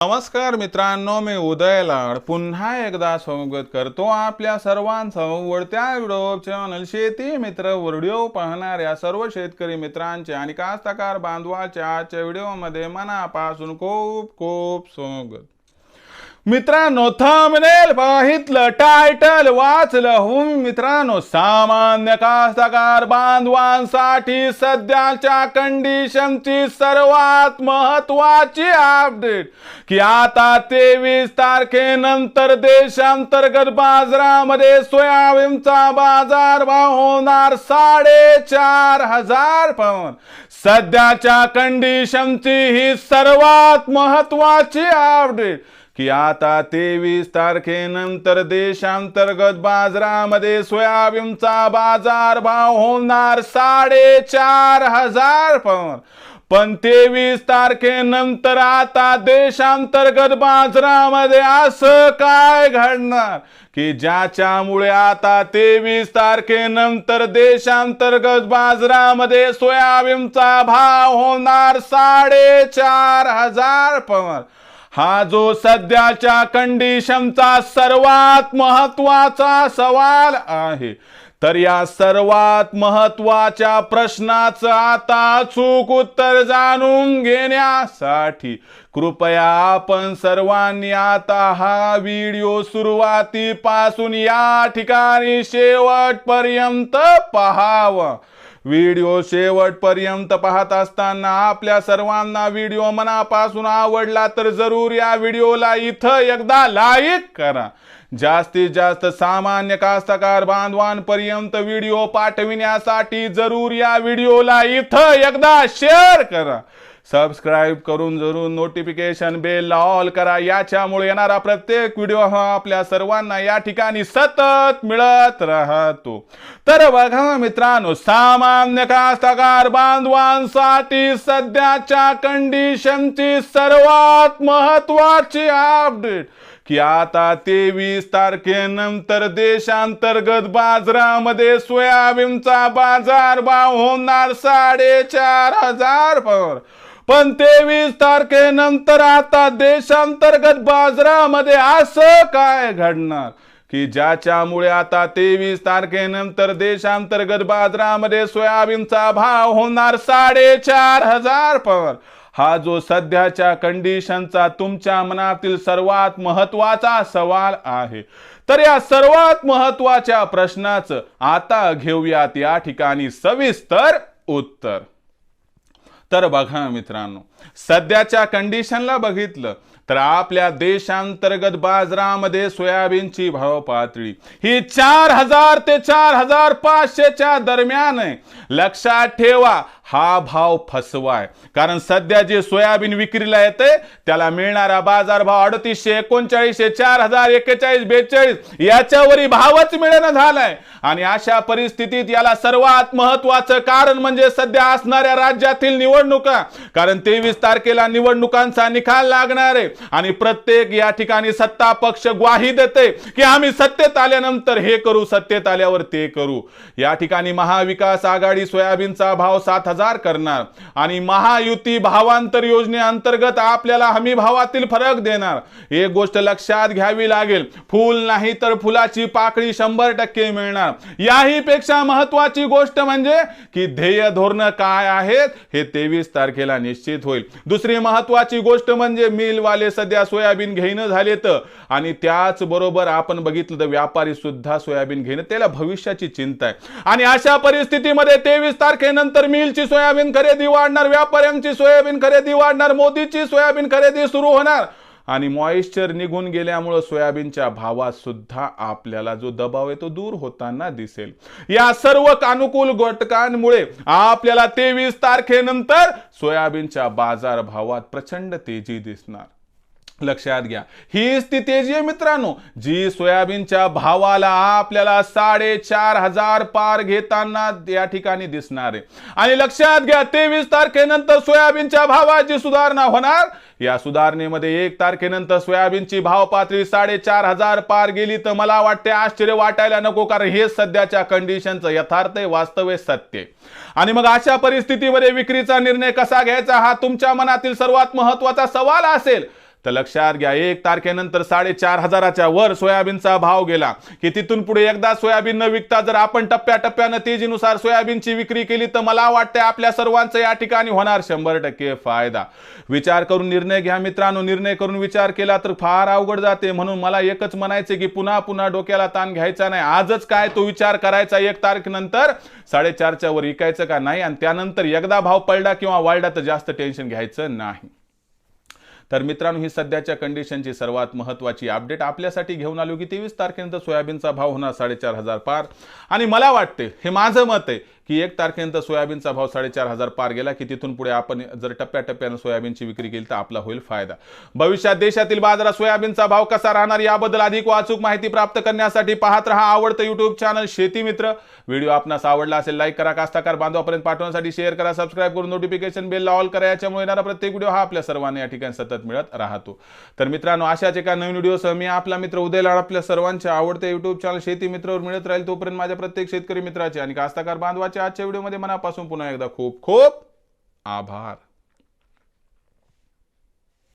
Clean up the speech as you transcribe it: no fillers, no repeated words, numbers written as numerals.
नमस्कार मित्रांनो, मी उदय लाड पुन्हा एकदा स्वागत करतो आपल्या सर्वांच्या व्हिडिओ चॅनल शेती मित्र व्हिडिओ पाहणाऱ्या सर्व शेतकरी मित्रांचे आणि कास्तकार बांधवाच्या आजच्या व्हिडिओमध्ये मनापासून खूप खूप स्वागत। मित्रांनो, थंबनेल पाहितलं, टायटल वाचलं मित्रांनो, सामान्य कास्तकार बांधवांसाठी सध्याच्या कंडिशनची सर्वात महत्त्वाची अपडेट की आता 23 तारखेनंतर देशांतर्गत बाजारामध्ये सोयाबीनचा बाजारभाव होणार 4,500 पवन। सध्याच्या कंडिशनची ही सर्वात महत्त्वाची अपडेट की आता 23 तारखेनंतर देशांतर्गत बाजारामध्ये सोयाबीनचा बाजारभाव होणार 4,500 पवन। पण 23 तारखेनंतर आता देशांतर्गत बाजारामध्ये असं काय घडणार की ज्याच्यामुळे आता 23 तारखेनंतर देशांतर्गत बाजारामध्ये सोयाबीनचा भाव होणार 4,500 पवन। हा जो सध्याच्या कंडिशनचा सर्वात महत्त्वाचा सवाल आहे, तर या सर्वात महत्त्वाच्या प्रश्नाचं आता अचूक उत्तर जाणून घेण्यासाठी कृपया आपण सर्वांनी आता हा व्हिडिओ सुरुवातीपासून या ठिकाणी शेवटपर्यंत पाहावा। व्हिडिओ शेवटपर्यंत पाहत असताना आपल्या सर्वांना व्हिडिओ मनापासून आवडला तर जरूर या व्हिडिओला इथं एकदा लाईक करा। जास्तीत जास्त सामान्य कास्तकार बांधवांपर्यंत व्हिडिओ पाठविण्यासाठी जरूर या व्हिडिओला इथं एकदा शेअर करा। सबस्क्राइब करून जरूर नोटिफिकेशन बेल ऑल करा, याच्यामुळे येणारा प्रत्येक व्हिडिओ हा आपल्या सर्वांना या ठिकाणी सतत मिळत राहतो। तर बघा मित्रांनो, सामान्य कास्तकार बांधवांसाठी सध्याच्या कंडिशनची सर्वात महत्त्वाची अपडेट की आता 23 तारखेनंतर देशांतर्गत बाजारामध्ये सोयाबीनचा बाजारभाव होणार 4,500 पवन। पण 23 तारखेनंतर आता देशांतर्गत बाजारामध्ये असं काय घडणार की ज्याच्यामुळे आता 23 तारखेनंतर देशांतर्गत बाजारामध्ये सोयाबीनचा भाव होणार 4,500 पवन। हा जो सध्याच्या कंडिशनचा तुमच्या मनातील सर्वात महत्त्वाचा सवाल आहे, तर या सर्वात महत्त्वाच्या प्रश्नाचं आता घेऊयात या ठिकाणी सविस्तर उत्तर। तर बघा मित्रांनो, सध्याच्या कंडिशनला बघितलं तर आपल्या देशांतर्गत बाजारामध्ये सोयाबीनची भाव पातळी ही 4,000 ते 4,500च्या दरम्यान आहे। लक्षात ठेवा, हा भाव फसवाय, कारण सध्या जे सोयाबीन विक्रीला येते त्याला मिळणारा बाजारभाव 3,800, 3900, 4,000, 41, 42 याच्यावरी भावच मिळेना झालाय। आणि अशा परिस्थितीत याला सर्वात महत्त्वाचं कारण म्हणजे सध्या असणाऱ्या राज्यातील निवडणुका, कारण 23 तारखेला निवडणुकांचा निकाल लागणार आहे आणि प्रत्येक या ठिकाणी सत्ता पक्ष ग्वाही देते की आम्ही सत्तेत आल्यानंतर हे करू, सत्तेत आल्यावर ते करू। या ठिकाणी महाविकास आघाडी सोयाबीनचा भाव 7,000 करणार आणि महायुती भावांतर योजनेअंतर्गत आपल्याला हमी भावातील फरक देणार। एक गोष्ट लक्षात घ्यावी लागेल, फूल नाही तर फुलाची पाकळी 100% मिळणार। याही पेक्षा महत्त्वाची गोष्ट म्हणजे की ध्येय धोरण काय आहेत हे 23 तारखेला निश्चित होईल। दुसरी महत्त्वाची गोष्ट म्हणजे मिलवाले सध्या सोयाबीन घेणं झालेत आणि त्याच बरोबर आपण बघितलं तर व्यापारी सुद्धा सोयाबीन घेणं, त्याला भविष्याची चिंता आहे। आणि अशा परिस्थितीमध्ये 23 तारखेनंतर मिलची सोयाबीन खरेदी वाढणार, व्यापाऱ्यांची सोयाबीन खरेदी वाढणार, मोदीची सोयाबीन खरेदी सुरू होणार आणि मॉइश्चर निघून गेल्यामुळे सोयाबीनच्या भावात सुद्धा आपल्याला जो दबाव आहे तो दूर होताना दिसेल। या सर्व अनुकूल घटकांमुळे आपल्याला 23 तारखेनंतर सोयाबीनच्या बाजार भावात प्रचंड तेजी दिसणार। लक्षात घ्या, हीच ती तेजी आहे मित्रांनो जी सोयाबीनच्या भावाला आपल्याला 4,500 पार घेताना या ठिकाणी दिसणार आहे। आणि लक्षात घ्या, 23 तारखेनंतर सोयाबीनच्या भावात जी सुधारणा होणार, या सुधारणेमध्ये 1 तारखेनंतर सोयाबीनची भाव पातळी 4,500 पार गेली तर मला वाटते आश्चर्य वाटायला नको, कारण हे सध्याच्या कंडिशनचं यथार्थ आहे, वास्तव आहे, सत्य आहे। आणि मग अशा परिस्थितीमध्ये विक्रीचा निर्णय कसा घ्यायचा हा तुमच्या मनातील सर्वात महत्त्वाचा सवाल असेल। तर लक्षात घ्या 1 तारखेनंतर 4,500च्या वर सोयाबीनचा भाव गेला की तिथून पुढे एकदा सोयाबीन न विकता जर आपण टप्प्याटप्प्यानं तेजीनुसार सोयाबीनची विक्री केली तर मला वाटतं आपल्या सर्वांचं या ठिकाणी होणार 100% फायदा. विचार करून निर्णय घ्या मित्रांनो. निर्णय करून विचार केला तर फार अवघड जाते. म्हणून मला एकच म्हणायचे की पुन्हा पुन्हा डोक्याला ताण घ्यायचा नाही. आजच काय तो विचार करायचा 1 तारखेनंतर 4,500च्या वर विकायचं का नाही आणि त्यानंतर एकदा भाव पडला किंवा वाढला तर जास्त टेन्शन घ्यायचं नाही. तर मित्रांनो ही सध्याच्या कंडिशनची सर्वात महत्त्वाची अपडेट आपल्यासाठी घेऊन आलो की 23 तारखेनंतर सोयाबीनचा भाव होणार 4,500 पार. आणि मला वाटते हे माझं मत आहे की 1 तारखेनंतर सोयाबीनचा भाव 4,500 पार गेला की तिथून पुढे आपण जर टप्प्याटप्प्यानं सोयाबीनची विक्री केली तर आपला होईल फायदा. भविष्यात देशातील बाजारात सोयाबीनचा भाव कसा राहणार याबद्दल अधिक अचूक माहिती प्राप्त करण्यासाठी पाहत रहा आवडतं YouTube चॅनल शेती मित्र. व्हिडिओ आपणास आवडला असेल लाईक करा, कास्तकार बांधवापर्यंत पाठवण्यासाठी शेअर करा, सबस्क्राईब करून नोटिफिकेशन बेलला ऑल करा. याच्यामुळे येणारा प्रत्येक व्हिडिओ हा आपल्या सर्वांना या ठिकाणी सतत मिळत राहतो. तर मित्रांनो अशाच एका नवीन व्हिडिओसह मी आपला मित्र उदय लाड आपल्या सर्वांच्या आवडते YouTube चॅनल शेती मित्रवर मिळत राहील. तोपर्यंत माझ्या प्रत्येक शेतकरी मित्राचे आणि कास्तकार बांधवाचे आजच्या व्हिडिओमध्ये मनापासून पुन्हा एकदा खूप खूप आभार.